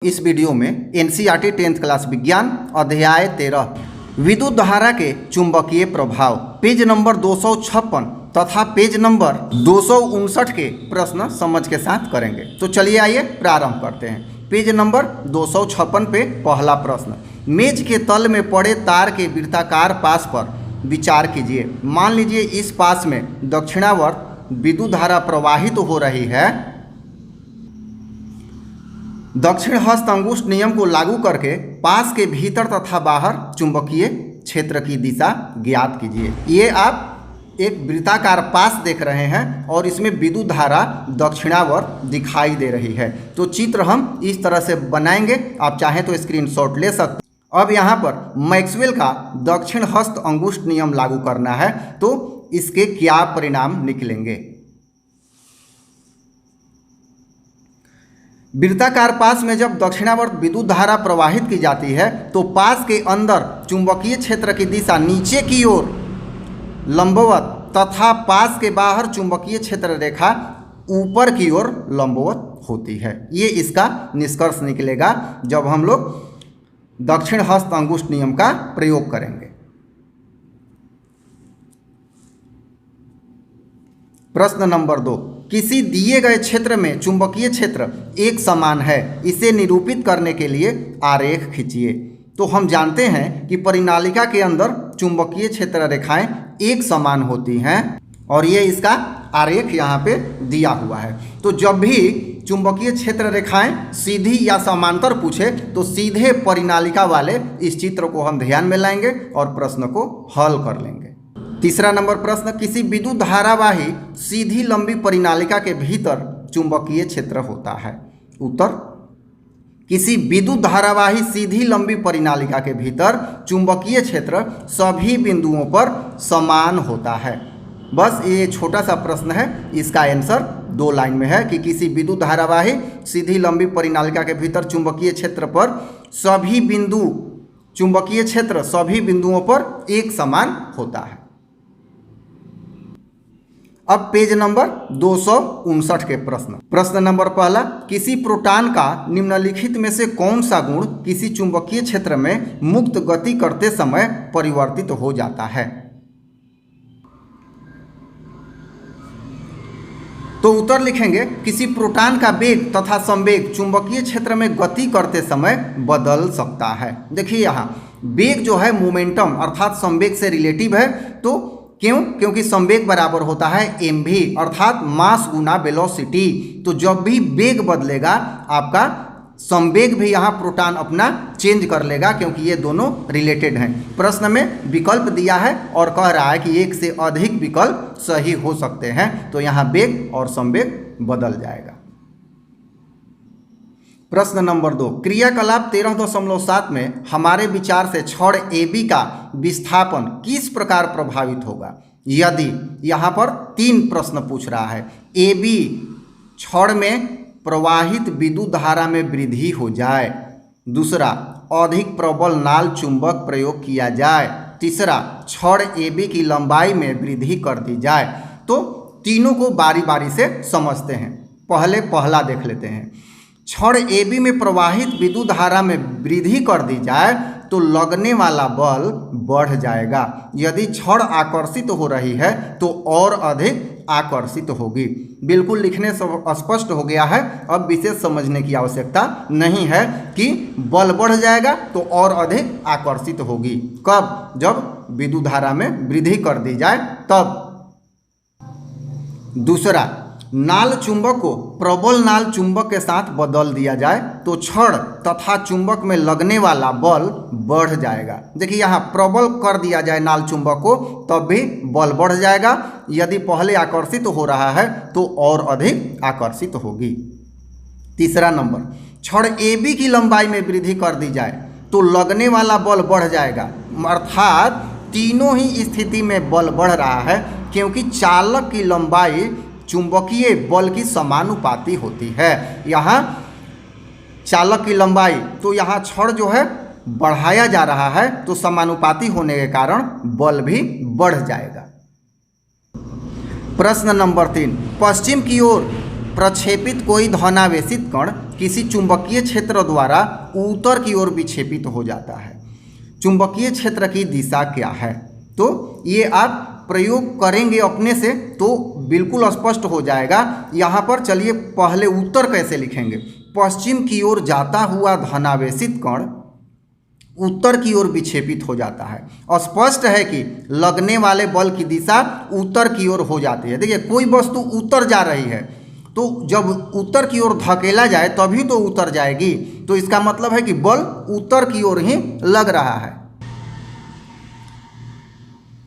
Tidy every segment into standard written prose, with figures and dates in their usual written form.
इस वीडियो में NCERT 10th class विज्ञान अध्याय 13 विद्युत धारा के चुंबकीय प्रभाव पेज नंबर 256 तथा पेज नंबर 259 के प्रश्न समझ के साथ करेंगे। तो चलिए आइए प्रारंभ करते हैं। पेज नंबर 256 पे पहला प्रश्न, मेज के तल में पड़े तार के वृत्ताकार पास पर विचार कीजिए। मान लीजिए इस पास में दक्षिणावर्त विद्युत धारा प्रवाहित हो रही है। दक्षिण हस्त अंगुष्ठ नियम को लागू करके पास के भीतर तथा बाहर चुंबकीय क्षेत्र की दिशा ज्ञात कीजिए। ये आप एक वृत्ताकार पास देख रहे हैं और इसमें विद्युत धारा दक्षिणावर्त दिखाई दे रही है। तो चित्र हम इस तरह से बनाएंगे, आप चाहें तो स्क्रीनशॉट ले सकते हैं। अब यहाँ पर मैक्सवेल का दक्षिण हस्त अंगुष्ठ नियम लागू करना है, तो इसके क्या परिणाम निकलेंगे। वृत्ताकार पास में जब दक्षिणावर्त विद्युत धारा प्रवाहित की जाती है तो पास के अंदर चुंबकीय क्षेत्र की दिशा नीचे की ओर लंबवत तथा पास के बाहर चुंबकीय क्षेत्र रेखा ऊपर की ओर लंबवत होती है। ये इसका निष्कर्ष निकलेगा जब हम लोग दक्षिण हस्त अंगुष्ठ नियम का प्रयोग करेंगे। प्रश्न नंबर 2, किसी दिए गए क्षेत्र में चुंबकीय क्षेत्र एक समान है, इसे निरूपित करने के लिए आरेख खींचिए। तो हम जानते हैं कि परिनालिका के अंदर चुंबकीय क्षेत्र रेखाएं एक समान होती हैं और ये इसका आरेख यहाँ पे दिया हुआ है। तो जब भी चुंबकीय क्षेत्र रेखाएं सीधी या समांतर पूछे तो सीधे परिनालिका वाले इस चित्र को हम ध्यान में लाएंगे और प्रश्न को हल कर लेंगे। तीसरा नंबर प्रश्न, किसी विद्युत धारावाही सीधी लंबी परिनालिका के भीतर चुंबकीय क्षेत्र होता है। उत्तर, किसी विद्युत धारावाही सीधी लंबी परिनालिका के भीतर चुंबकीय क्षेत्र सभी बिंदुओं पर समान होता है। बस ये छोटा सा प्रश्न है, इसका आंसर 2 लाइन में है कि किसी विद्युत धारावाही सीधी लंबी परिनालिका के भीतर चुंबकीय क्षेत्र पर सभी बिंदु चुंबकीय क्षेत्र सभी बिंदुओं पर एक समान होता है। अब पेज नंबर 259 के प्रश्न नंबर पहला, किसी प्रोटॉन का निम्नलिखित में से कौन सा गुण किसी चुंबकीय क्षेत्र में मुक्त गति करते समय परिवर्तित हो जाता है। तो उत्तर लिखेंगे, किसी प्रोटॉन का वेग तथा संवेग चुंबकीय क्षेत्र में गति करते समय बदल सकता है। देखिए यहाँ वेग जो है मोमेंटम अर्थात संवेग से रिलेटिव है। तो क्योंकि संवेग बराबर होता है mv अर्थात मास गुना वेलोसिटी। तो जब भी वेग बदलेगा आपका संवेग भी यहाँ प्रोटॉन अपना चेंज कर लेगा, क्योंकि ये दोनों रिलेटेड हैं। प्रश्न में विकल्प दिया है और कह रहा है कि एक से अधिक विकल्प सही हो सकते हैं, तो यहाँ वेग और संवेग बदल जाएगा। प्रश्न नंबर 2, क्रियाकलाप 13.7 में हमारे विचार से छड़ AB का विस्थापन किस प्रकार प्रभावित होगा। यदि यहाँ पर 3 प्रश्न पूछ रहा है। AB छड़ में प्रवाहित विद्युत धारा में वृद्धि हो जाए, दूसरा अधिक प्रबल नाल चुंबक प्रयोग किया जाए, तीसरा छड़ AB की लंबाई में वृद्धि कर दी जाए। तो तीनों को बारी बारी से समझते हैं। पहला देख लेते हैं। छड़ AB में प्रवाहित विद्युत धारा में वृद्धि कर दी जाए तो लगने वाला बल बढ़ जाएगा। यदि छड़ आकर्षित हो रही है तो और अधिक आकर्षित होगी। बिल्कुल लिखने से स्पष्ट हो गया है, अब विशेष समझने की आवश्यकता नहीं है कि बल बढ़ जाएगा तो और अधिक आकर्षित होगी। कब? जब विद्युत धारा में वृद्धि कर दी जाए तब। दूसरा, नाल चुंबक को प्रबल नाल चुंबक के साथ बदल दिया जाए तो छड़ तथा चुंबक में लगने वाला बल बढ़ जाएगा। देखिए यहाँ प्रबल कर दिया जाए नाल चुंबक को तब भी बल बढ़ जाएगा। यदि पहले आकर्षित हो रहा है तो और अधिक आकर्षित होगी। तीसरा नंबर, छड़ AB की लंबाई में वृद्धि कर दी जाए तो लगने वाला बल बढ़ जाएगा। अर्थात तीनों ही स्थिति में बल बढ़ रहा है, क्योंकि चालक की लंबाई चुंबकीय बल की समानुपाती होती है। यहाँ चालक की लंबाई, तो यहाँ छड़ जो है बढ़ाया जा रहा है तो समानुपाती होने के कारण बल भी बढ़ जाएगा। प्रश्न नंबर 3, पश्चिम की ओर प्रक्षेपित कोई धनावेशित कण किसी चुंबकीय क्षेत्र द्वारा उत्तर की ओर विक्षेपित हो जाता है। चुंबकीय क्षेत्र की दिशा क्या है? तो ये आप प्रयोग करेंगे अपने से तो बिल्कुल स्पष्ट हो जाएगा। यहाँ पर चलिए पहले उत्तर कैसे लिखेंगे। पश्चिम की ओर जाता हुआ धनावेशित कण उत्तर की ओर विक्षेपित हो जाता है। स्पष्ट है कि लगने वाले बल की दिशा उत्तर की ओर हो जाती है। देखिए कोई वस्तु उत्तर जा रही है तो जब उत्तर की ओर धकेला जाए तभी तो उत्तर जाएगी, तो इसका मतलब है कि बल उत्तर की ओर ही लग रहा है।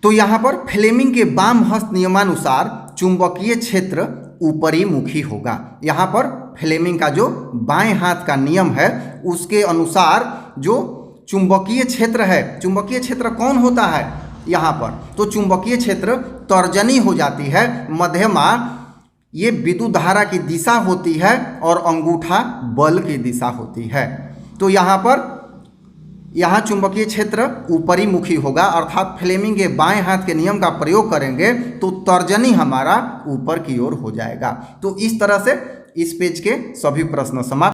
तो यहाँ पर फ्लेमिंग के वाम हस्त नियमानुसार चुंबकीय क्षेत्र ऊपरी मुखी होगा। यहाँ पर फ्लेमिंग का जो बाएं हाथ का नियम है उसके अनुसार जो चुंबकीय क्षेत्र है, चुंबकीय क्षेत्र कौन होता है यहाँ पर, तो चुंबकीय क्षेत्र तर्जनी हो जाती है। मध्यमा ये विद्युत धारा की दिशा होती है और अंगूठा बल की दिशा होती है। तो यहाँ चुंबकीय क्षेत्र ऊपरी मुखी होगा, अर्थात फ्लेमिंग के बाएं हाथ के नियम का प्रयोग करेंगे तो तर्जनी हमारा ऊपर की ओर हो जाएगा। तो इस तरह से इस पेज के सभी प्रश्न समाप्त।